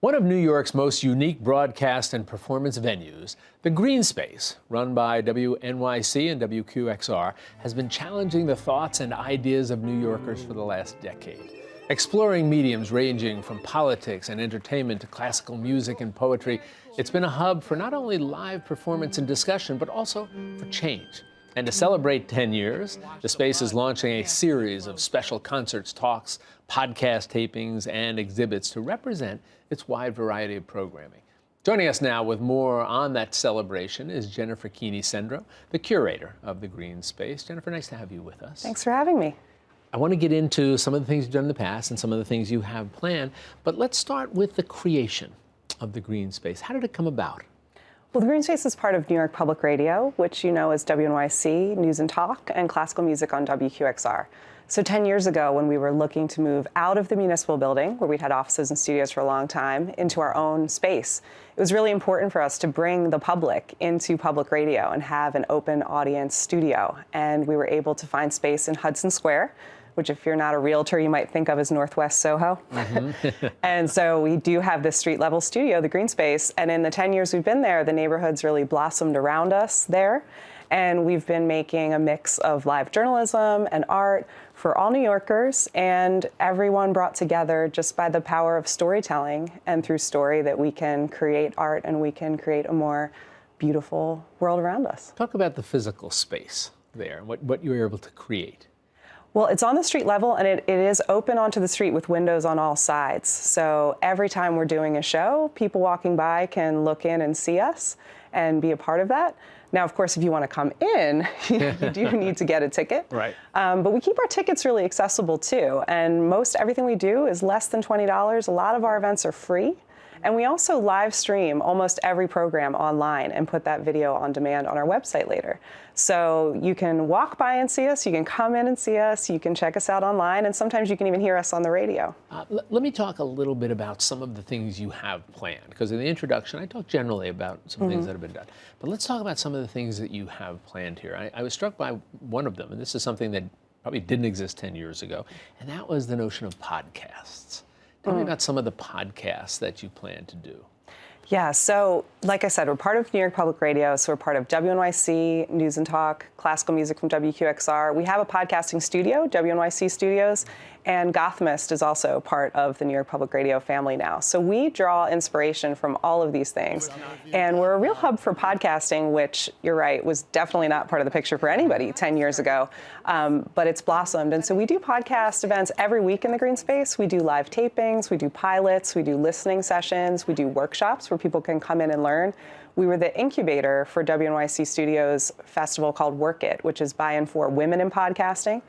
One of New York's most unique broadcast and performance venues, the Green Space, run by WNYC and WQXR, has been challenging the thoughts and ideas of New Yorkers for the last decade. Exploring mediums ranging from politics and entertainment to classical music and poetry, it's been a hub for not only live performance and discussion, but also for change. And to celebrate 10 years, the Space is launching a series of special concerts, talks, podcast tapings, and exhibits to represent its wide variety of programming. Joining us now with more on that celebration is Jennifer Keeney-Sendro, the curator of the Green Space. Jennifer, nice to have you with us. Thanks for having me. I want to get into some of the things you've done in the past and some of the things you have planned, but let's start with the creation of the Green Space. How did it come about? Well, the Green Space is part of New York Public Radio, which you know is WNYC, News and Talk, and classical music on WQXR. So 10 years ago, when we were looking to move out of the municipal building, where we'd had offices and studios for a long time, into our own space, it was really important for us to bring the public into public radio and have an open audience studio. And we were able to find space in Hudson Square, which if you're not a realtor, you might think of as Northwest Soho. Mm-hmm. And so we do have this street level studio, the Green Space, and in the 10 years we've been there, the neighborhood's really blossomed around us there. And we've been making a mix of live journalism and art for all New Yorkers, and everyone brought together just by the power of storytelling, and through story that we can create art and we can create a more beautiful world around us. Talk about the physical space there and what you were able to create. Well, it's on the street level, and it is open onto the street with windows on all sides. So every time we're doing a show, people walking by can look in and see us and be a part of that. Now, of course, if you want to come in, you do need to get a ticket. Right. But we keep our tickets really accessible, too. And everything we do is less than $20. A lot of our events are free. And we also live stream almost every program online and put that video on demand on our website later. So you can walk by and see us, you can come in and see us, you can check us out online, and sometimes you can even hear us on the radio. Let me talk a little bit about some of the things you have planned, because in the introduction I talked generally about some things that have been done. But let's talk about some of the things that you have planned here. I was struck by one of them, and this is something that probably didn't exist 10 years ago, and that was the notion of podcasts. Tell me about some of the podcasts that you plan to do. Yeah, so like I said, we're part of New York Public Radio, so we're part of WNYC, News and Talk, classical music from WQXR. We have a podcasting studio, WNYC Studios, and Gothmist is also part of the New York Public Radio family now. So we draw inspiration from all of these things. And we're a real hub for podcasting, which, you're right, was definitely not part of the picture for anybody 10 years ago, but it's blossomed. And so we do podcast events every week in the Green Space. We do live tapings, we do pilots, we do listening sessions, we do workshops where people can come in and learn. We were the incubator for WNYC Studios' festival called Work It, which is by and for women in podcasting.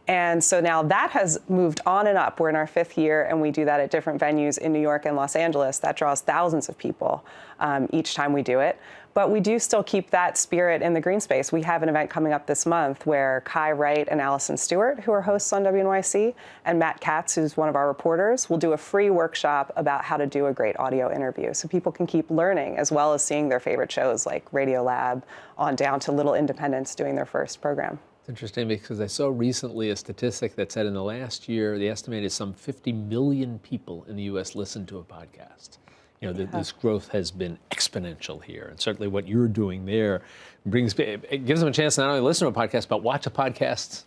And so now that has moved on and up. We're in our 5th year, and we do that at different venues in New York and Los Angeles. That draws thousands of people each time we do it. But we do still keep that spirit in the Green Space. We have an event coming up this month where Kai Wright and Allison Stewart, who are hosts on WNYC, and Matt Katz, who's one of our reporters, will do a free workshop about how to do a great audio interview. So people can keep learning as well as seeing their favorite shows like Radio Lab on down to Little Independents doing their first program. Interesting, because I saw recently a statistic that said in the last year, the estimated some 50 million people in the U.S. listened to a podcast. You know, this growth has been exponential here, and certainly what you're doing there it gives them a chance to not only listen to a podcast, but watch a podcast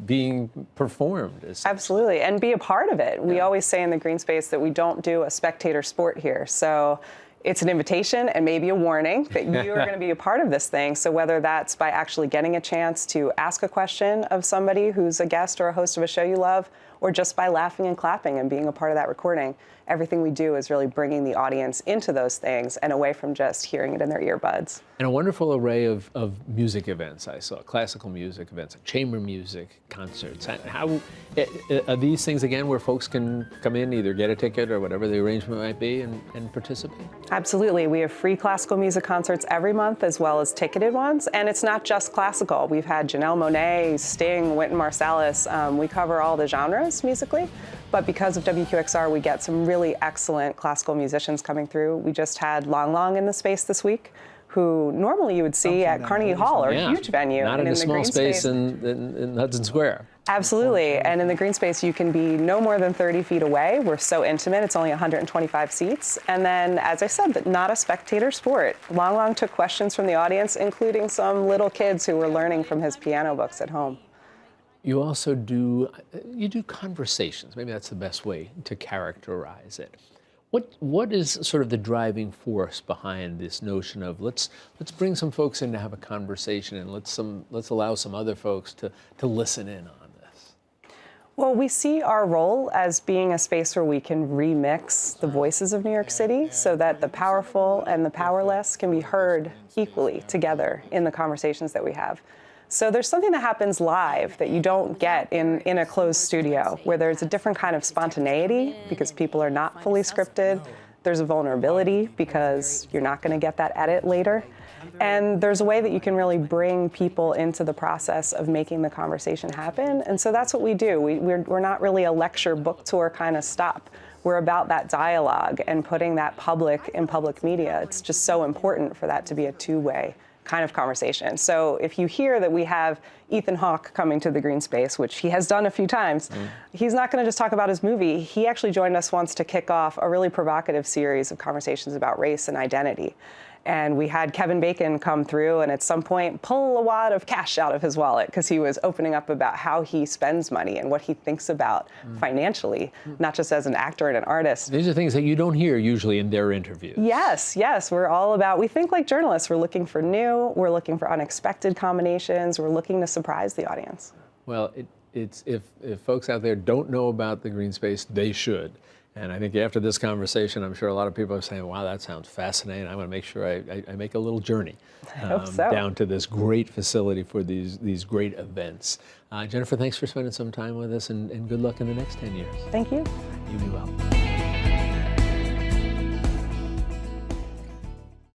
being performed. Absolutely, and be a part of it. Yeah. We always say in the Green Space that we don't do a spectator sport here, so it's an invitation and maybe a warning that you are going to be a part of this thing. So whether that's by actually getting a chance to ask a question of somebody who's a guest or a host of a show you love, or just by laughing and clapping and being a part of that recording, everything we do is really bringing the audience into those things and away from just hearing it in their earbuds. And a wonderful array of music events I saw, classical music events, chamber music, concerts. How are these things, again, where folks can come in, either get a ticket or whatever the arrangement might be, and participate? Absolutely. We have free classical music concerts every month, as well as ticketed ones. And it's not just classical. We've had Janelle Monáe, Sting, Wynton Marsalis. We cover all the genres musically. But because of WQXR, we get some really excellent classical musicians coming through. We just had Lang Lang in the space this week, who normally you would see at Carnegie Hall or a huge venue. Not in a small space in Hudson Square. Absolutely. And in the green space, you can be no more than 30 feet away. We're so intimate. It's only 125 seats. And then, as I said, not a spectator sport. Long Long took questions from the audience, including some little kids who were learning from his piano books at home. You also do conversations. Maybe that's the best way to characterize it. What is sort of the driving force behind this notion of let's bring some folks in to have a conversation, and let's allow some other folks to listen in on this? Well, we see our role as being a space where we can remix the voices of New York City so that the powerful and the powerless can be heard equally together in the conversations that we have. So there's something that happens live that you don't get in a closed studio, where there's a different kind of spontaneity because people are not fully scripted. There's a vulnerability because you're not going to get that edit later. And there's a way that you can really bring people into the process of making the conversation happen. And so that's what we do. We're not really a lecture book tour kind of stop. We're about that dialogue and putting that public in public media. It's just so important for that to be a two-way kind of conversation. So if you hear that we have Ethan Hawke coming to the green space, which he has done a few times, he's not going to just talk about his movie. He actually joined us once to kick off a really provocative series of conversations about race and identity. And we had Kevin Bacon come through and at some point pull a wad of cash out of his wallet because he was opening up about how he spends money and what he thinks about financially, not just as an actor and an artist. These are things that you don't hear usually in their interviews. Yes. We're all about, we think like journalists. We're looking for new, we're looking for unexpected combinations, we're looking to surprise the audience. Well, it's if folks out there don't know about the green space, they should. And I think after this conversation, I'm sure a lot of people are saying, wow, that sounds fascinating. I want to make sure I make a little journey down to this great facility for these great events. Jennifer, thanks for spending some time with us, and good luck in the next 10 years. Thank you. You be well.